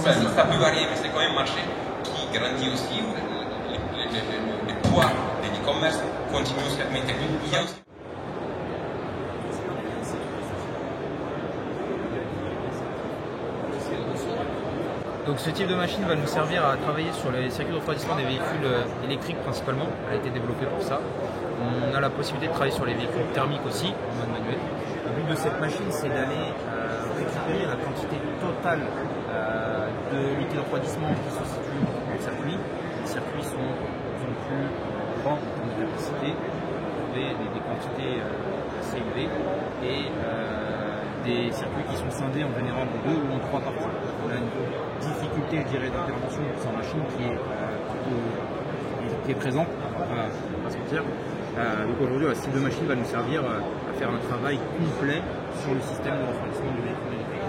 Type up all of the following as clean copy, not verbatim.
Ça peut varier, mais c'est quand même un marché qui grandit aussi. Le poids de l'e-commerce continue aussi à augmenter. Il y a aussi Donc ce type de machine va nous servir à travailler sur les circuits de refroidissement des véhicules électriques principalement. Elle a été développée pour ça. On a la possibilité de travailler sur les véhicules thermiques aussi, en mode manuel. Le but de cette machine, c'est d'aller récupérer la quantité totale de liquide de refroidissement qui se situe dans le circuit. Les circuits sont de plus en plus grands en termes de capacité, des quantités assez élevées, et des circuits qui sont scindés en général en 2 ou en 3 parties. On a une difficulté, je dirais, d'intervention de sa machine qui est présente, on va pas se mentir. Donc aujourd'hui, ce type de machine va nous servir à faire un travail complet sur le système de refroidissement du véhicule électrique.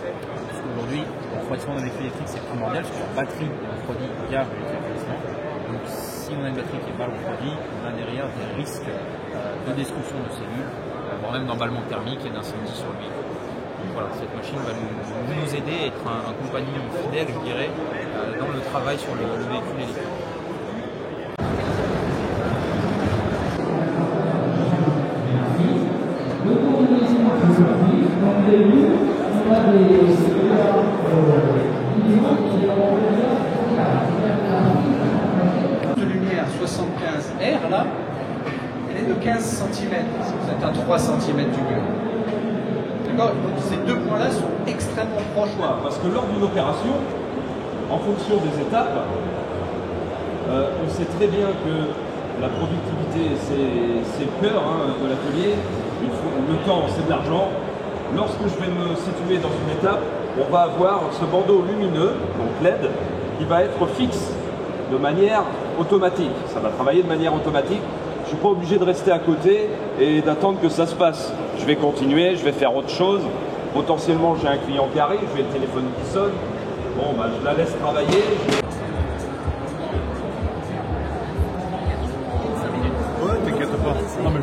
Parce qu'aujourd'hui, le refroidissement d'un véhicule électrique, c'est primordial, parce que la batterie est refroidie via le refroidissement. Donc si on a une batterie qui est mal refroidie, on a derrière des risques de destruction de cellules, voire même d'emballement thermique et d'incendie sur le véhicule. Donc voilà, cette machine va nous aider à être un compagnon fidèle, je dirais, dans le travail sur le véhicule électrique. De lumière 75R là, elle est de 15 cm, vous êtes à 3 cm du mur. D'accord. Ces deux points-là sont extrêmement proches. Parce que lors d'une opération, en fonction des étapes, on sait très bien que la productivité, c'est le cœur de l'atelier. Le temps, c'est de l'argent. Lorsque je vais me situer dans une étape, on va avoir ce bandeau lumineux, donc LED, qui va être fixe de manière automatique. Ça va travailler de manière automatique. Je ne suis pas obligé de rester à côté et d'attendre que ça se passe. Je vais continuer, je vais faire autre chose. Potentiellement, j'ai un client qui arrive, j'ai le téléphone qui sonne. Bon, bah, je la laisse travailler. Ouais, t'inquiète pas. Non, mais...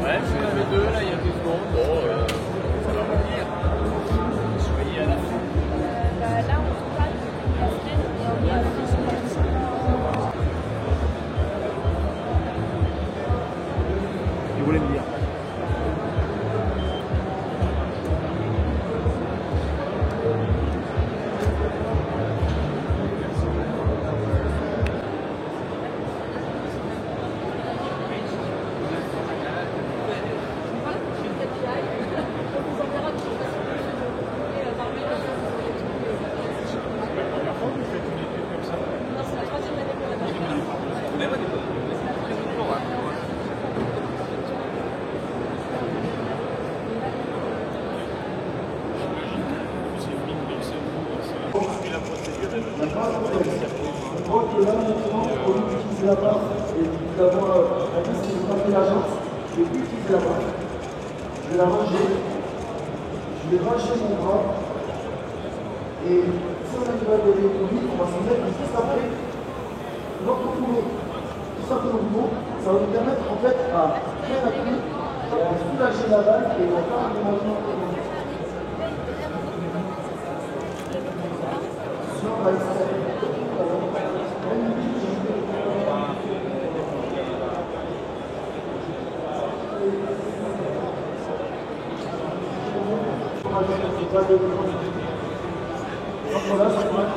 Ouais, je suis les deux là il y a 2 secondes. Bon, ça va revenir. Soyez à la fin. Là, on parle de la semaine et on est à Il voulait me dire. Donc là, maintenant, au lieu d'utiliser la barre et d'avoir la liste de papier l'agence, je vais utiliser la barre. Je vais la ranger, je vais ranger mon bras, et si on arrive à donner au vide, on va se mettre juste après notre boulot. Tout ça pour le boulot, ça va nous permettre en fait à faire appui et à soulager la balle et à faire un déménagement. On va extraire. Donc voilà, ça peut être